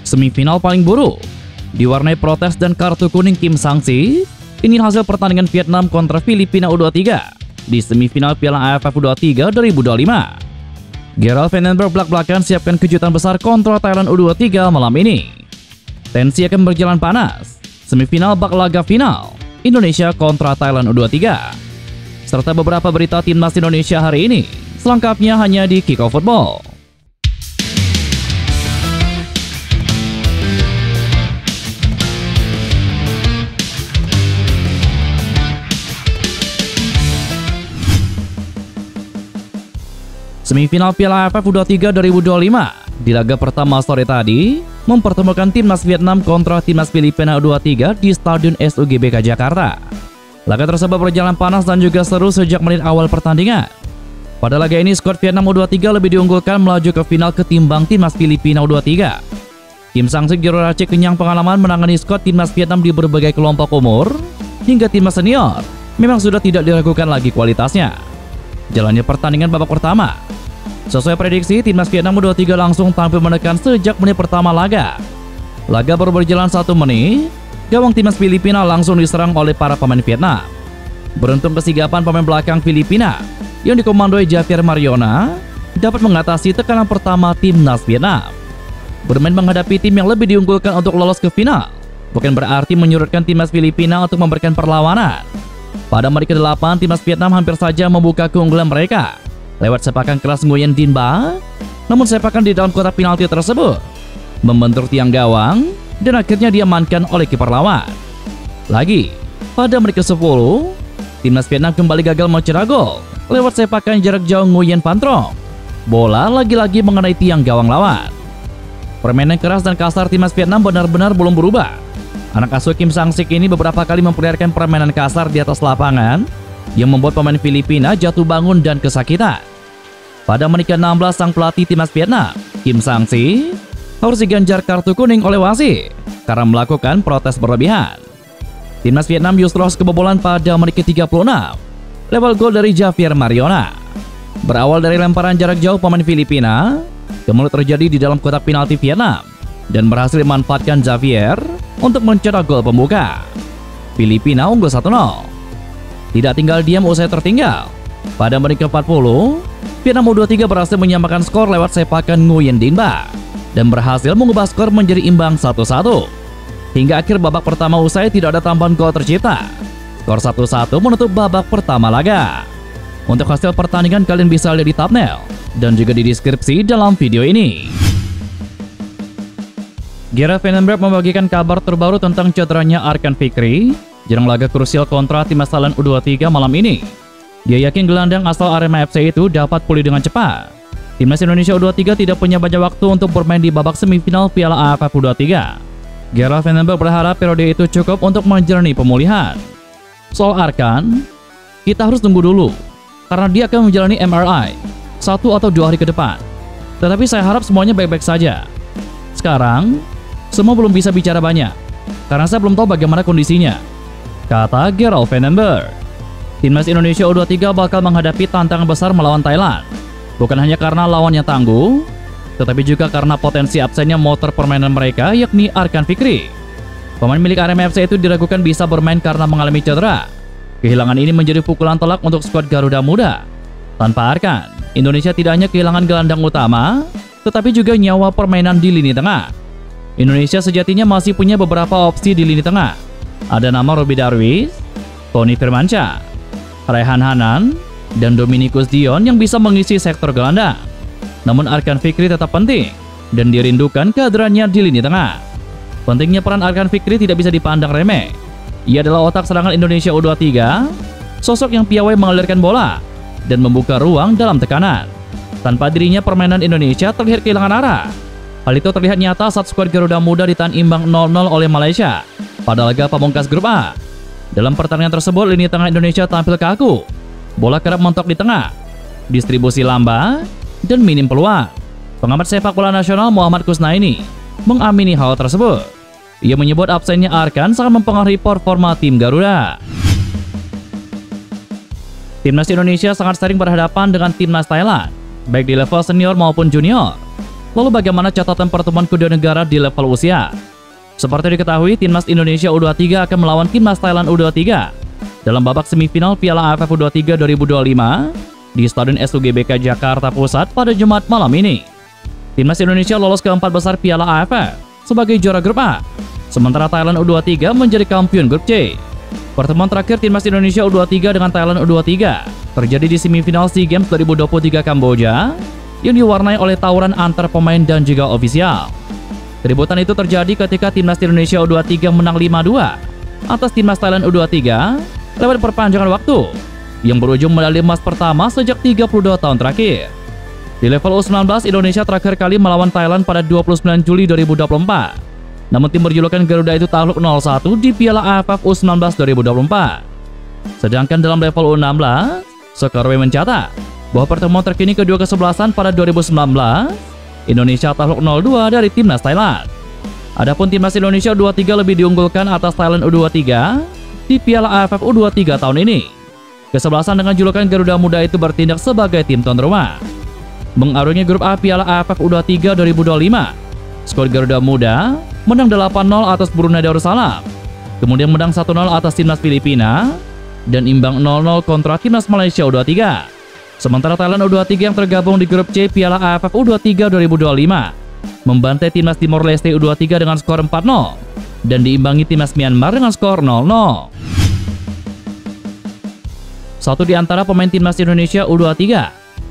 Semifinal paling buruk diwarnai protes dan kartu kuning tim sanksi. Ini hasil pertandingan Vietnam kontra Filipina U23 di semifinal Piala AFF U23 2025. Gerald Vandenberg belak-belakan siapkan kejutan besar kontra Thailand U23 malam ini. Tensi akan berjalan panas. Semifinal bak laga final Indonesia kontra Thailand U23. Serta beberapa berita timnas Indonesia hari ini. Selengkapnya hanya di Kickoff Football. Semifinal Piala AFF U23 2025 di laga pertama sore tadi mempertemukan timnas Vietnam kontra timnas Filipina U23 di Stadion SUGBK Jakarta. Laga tersebut berjalan panas dan juga seru sejak menit awal pertandingan. Pada laga ini skuad Vietnam U23 lebih diunggulkan melaju ke final ketimbang timnas Filipina U23. Kim Sang-sik Jero Racik kenyang pengalaman menangani skuad timnas Vietnam di berbagai kelompok umur hingga timnas senior memang sudah tidak diragukan lagi kualitasnya. Jalannya pertandingan babak pertama. Sesuai prediksi, timnas Vietnam U23 langsung tampil menekan sejak menit pertama laga. Laga baru berjalan 1 menit, gawang timnas Filipina langsung diserang oleh para pemain Vietnam. Beruntung kesigapan pemain belakang Filipina yang dikomandoi Javier Mariona dapat mengatasi tekanan pertama timnas Vietnam. Bermain menghadapi tim yang lebih diunggulkan untuk lolos ke final bukan berarti menyurutkan timnas Filipina untuk memberikan perlawanan. Pada menit ke-8, timnas Vietnam hampir saja membuka keunggulan mereka lewat sepakan keras Nguyen Dinh Ba. Namun sepakan di dalam kotak penalti tersebut membentur tiang gawang dan akhirnya diamankan oleh kiper lawan. Lagi, pada menit ke-10, timnas Vietnam kembali gagal mencetak gol lewat sepakan jarak jauh Nguyen Van Trong. Bola lagi-lagi mengenai tiang gawang lawan. Permainan keras dan kasar timnas Vietnam benar-benar belum berubah. Anak asuh Kim Sang-sik ini beberapa kali memperlihatkan permainan kasar di atas lapangan yang membuat pemain Filipina jatuh bangun dan kesakitan. Pada menit ke-16, sang pelatih timnas Vietnam, Kim Sang-sik, harus diganjar kartu kuning oleh wasit karena melakukan protes berlebihan. Timnas Vietnam justru harus kebobolan pada menit ke-36 lewat gol dari Javier Mariona. Berawal dari lemparan jarak jauh pemain Filipina, kemudian terjadi di dalam kotak penalti Vietnam dan berhasil dimanfaatkan Javier untuk mencetak gol pembuka. Filipina unggul 1-0. Tidak tinggal diam usai tertinggal. Pada menit ke-40, Vietnam U23 berhasil menyamakan skor lewat sepakan Nguyen Dinh Ba dan berhasil mengubah skor menjadi imbang 1-1. Hingga akhir babak pertama usai tidak ada tambahan gol tercipta. Skor 1-1 menutup babak pertama laga. Untuk hasil pertandingan kalian bisa lihat di thumbnail dan juga di deskripsi dalam video ini. Gerald Vandenberg membagikan kabar terbaru tentang cederanya Arkan Fikri jelang laga krusial kontra timnas Thailand U23 malam ini. Dia yakin gelandang asal Arema FC itu dapat pulih dengan cepat. Timnas Indonesia U23 tidak punya banyak waktu untuk bermain di babak semifinal Piala AFF U23. Gerald Vandenberg berharap periode itu cukup untuk menjalani pemulihan. Soal Arkan, kita harus tunggu dulu karena dia akan menjalani MRI 1 atau 2 hari ke depan. Tetapi saya harap semuanya baik-baik saja. Sekarang, semua belum bisa bicara banyak karena saya belum tahu bagaimana kondisinya, kata Gerald Vandenberg. Timnas Indonesia U23 bakal menghadapi tantangan besar melawan Thailand. Bukan hanya karena lawannya tangguh, tetapi juga karena potensi absennya motor permainan mereka yakni Arkan Fikri. Pemain milik Arema FC itu diragukan bisa bermain karena mengalami cedera. Kehilangan ini menjadi pukulan telak untuk skuad Garuda Muda. Tanpa Arkan, Indonesia tidak hanya kehilangan gelandang utama, tetapi juga nyawa permainan di lini tengah. Indonesia sejatinya masih punya beberapa opsi di lini tengah. Ada nama Robbie Darwish, Tony Firmansyah, Raihan Hanan, dan Dominikus Dion yang bisa mengisi sektor gelandang. Namun Arkan Fikri tetap penting dan dirindukan kehadirannya di lini tengah. Pentingnya peran Arkan Fikri tidak bisa dipandang remeh. Ia adalah otak serangan Indonesia U23, sosok yang piawai mengalirkan bola dan membuka ruang dalam tekanan. Tanpa dirinya permainan Indonesia terlihat kehilangan arah. Hal itu terlihat nyata saat skuad Garuda Muda ditahan imbang 0-0 oleh Malaysia pada laga pamungkas grup A. Dalam pertandingan tersebut, lini tengah Indonesia tampil kaku. Bola kerap mentok di tengah, distribusi lambat, dan minim peluang. Pengamat sepak bola nasional Muhammad Kusnaini mengamini hal tersebut. Ia menyebut absennya Arkan sangat mempengaruhi performa tim Garuda. Timnas Indonesia sangat sering berhadapan dengan timnas Thailand, baik di level senior maupun junior. Lalu bagaimana catatan pertemuan kedua negara di level usia? Seperti diketahui, Timnas Indonesia U23 akan melawan Timnas Thailand U23 dalam babak semifinal Piala AFF U23 2025 di Stadion SUGBK Jakarta Pusat pada Jumat malam ini. Timnas Indonesia lolos ke 4 besar Piala AFF sebagai juara grup A, sementara Thailand U23 menjadi kampiun grup C. Pertemuan terakhir Timnas Indonesia U23 dengan Thailand U23 terjadi di semifinal SEA Games 2023 Kamboja yang diwarnai oleh tawuran antar pemain dan juga ofisial. Keributan itu terjadi ketika Timnas Indonesia U23 menang 5-2 atas Timnas Thailand U23 lewat perpanjangan waktu yang berujung medali emas pertama sejak 32 tahun terakhir. Di level U19, Indonesia terakhir kali melawan Thailand pada 29 Juli 2024. Namun tim berjulukan Garuda itu takluk 0-1 di Piala AFF U19 2024. Sedangkan dalam level U16, Soekarwe mencatat bahwa pertemuan terkini kedua kesebelasan pada 2019, Indonesia takluk 0-2 dari Timnas Thailand. Adapun Timnas Indonesia U23 lebih diunggulkan atas Thailand U23 di Piala AFF U23 tahun ini. Kesebelasan dengan julukan Garuda Muda itu bertindak sebagai tim tuan rumah. Mengarungi grup A Piala AFF U23 2025, skor Garuda Muda menang 8-0 atas Brunei Darussalam, kemudian menang 1-0 atas Timnas Filipina, dan imbang 0-0 kontra Timnas Malaysia U23. Sementara Thailand U23 yang tergabung di grup C Piala AFF U23 2025 membantai Timnas Timor Leste U23 dengan skor 4-0 dan diimbangi Timnas Myanmar dengan skor 0-0. Satu di antara pemain Timnas Indonesia U23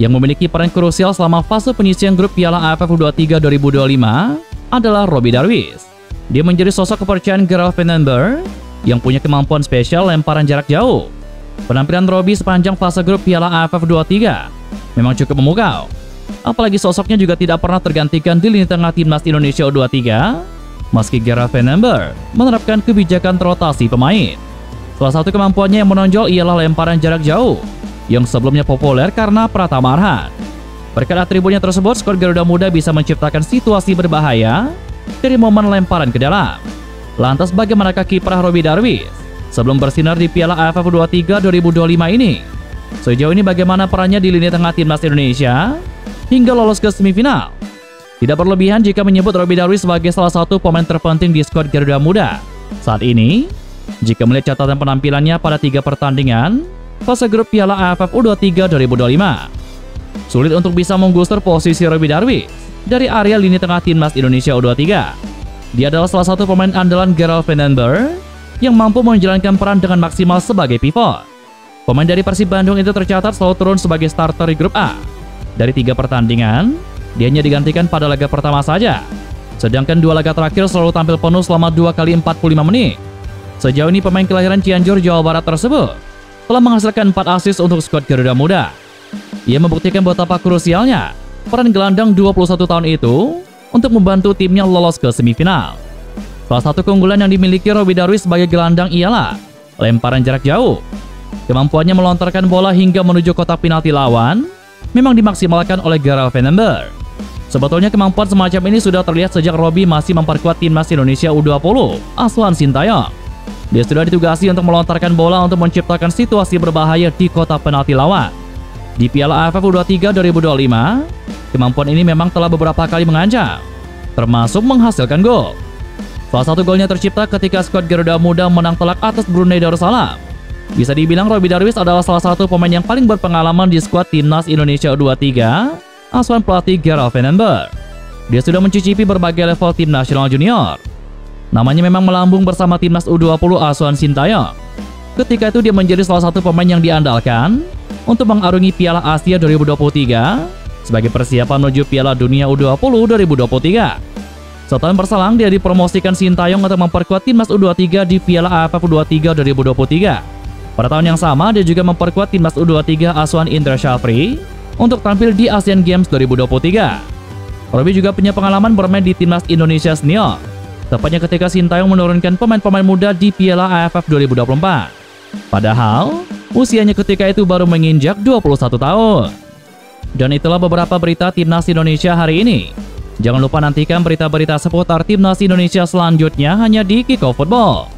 yang memiliki peran krusial selama fase penyisian grup Piala AFF U23 2025 adalah Robby Darwish. Dia menjadi sosok kepercayaan Gerald Vandenberg yang punya kemampuan spesial lemparan jarak jauh. Penampilan Robby sepanjang fase grup Piala AFF U23 memang cukup memukau. Apalagi sosoknya juga tidak pernah tergantikan di lini tengah Timnas Indonesia U23 meski Gerald Vandenberg menerapkan kebijakan rotasi pemain. Salah satu kemampuannya yang menonjol ialah lemparan jarak jauh yang sebelumnya populer karena Pratama Arhan. Berkat atributnya tersebut, skor Garuda Muda bisa menciptakan situasi berbahaya dari momen lemparan ke dalam. Lantas bagaimanakah kiprah Robby Darwish sebelum bersinar di Piala AFF U23 2025 ini? Sejauh ini bagaimana perannya di lini tengah Timnas Indonesia hingga lolos ke semifinal? Tidak berlebihan jika menyebut Robby Darwish sebagai salah satu pemain terpenting di skuad Garuda Muda saat ini. Jika melihat catatan penampilannya pada 3 pertandingan fase grup Piala AFF U23 2025, sulit untuk bisa menggusur posisi Robby Darwish dari area lini tengah Timnas Indonesia U23. Dia adalah salah satu pemain andalan Gerald Vandenberg yang mampu menjalankan peran dengan maksimal sebagai pivot. Pemain dari Persib Bandung itu tercatat selalu turun sebagai starter di grup A. Dari 3 pertandingan, dia hanya digantikan pada laga pertama saja. Sedangkan 2 laga terakhir selalu tampil penuh selama 2 kali 45 menit. Sejauh ini pemain kelahiran Cianjur, Jawa Barat tersebut telah menghasilkan 4 assist untuk skuad Garuda Muda. Ia membuktikan betapa krusialnya peran gelandang 21 tahun itu untuk membantu timnya lolos ke semifinal. Salah satu keunggulan yang dimiliki Robby Darwish sebagai gelandang ialah lemparan jarak jauh. Kemampuannya melontarkan bola hingga menuju kotak penalti lawan memang dimaksimalkan oleh Gerald Vandenberg. Sebetulnya kemampuan semacam ini sudah terlihat sejak Robby masih memperkuat Timnas Indonesia U20 asuhan Sintayong. Dia sudah ditugasi untuk melontarkan bola untuk menciptakan situasi berbahaya di kotak penalti lawan. Di Piala AFF U23 2025, kemampuan ini memang telah beberapa kali mengancam, termasuk menghasilkan gol. Salah satu golnya tercipta ketika skuad Garuda Muda menang telak atas Brunei Darussalam. Bisa dibilang Robby Darwish adalah salah satu pemain yang paling berpengalaman di skuad Timnas Indonesia U23 asuhan pelatih Gerald Vandenberg. Dia sudah mencicipi berbagai level tim nasional junior. Namanya memang melambung bersama Timnas U20 asuhan Sintayong. Ketika itu dia menjadi salah satu pemain yang diandalkan untuk mengarungi Piala Asia 2023 sebagai persiapan menuju Piala Dunia U20 2023. Setahun berselang dia dipromosikan Sintayong untuk memperkuat Timnas U23 di Piala AFF U23 2023. Pada tahun yang sama dia juga memperkuat Timnas U23 asuhan Indra Syafri untuk tampil di Asian Games 2023. Robby juga punya pengalaman bermain di Timnas Indonesia Senior, tepatnya ketika Sintayong menurunkan pemain-pemain muda di Piala AFF 2024. Padahal, usianya ketika itu baru menginjak 21 tahun. Dan itulah beberapa berita Timnas Indonesia hari ini. Jangan lupa nantikan berita-berita seputar Timnas Indonesia selanjutnya hanya di Kickoff Football.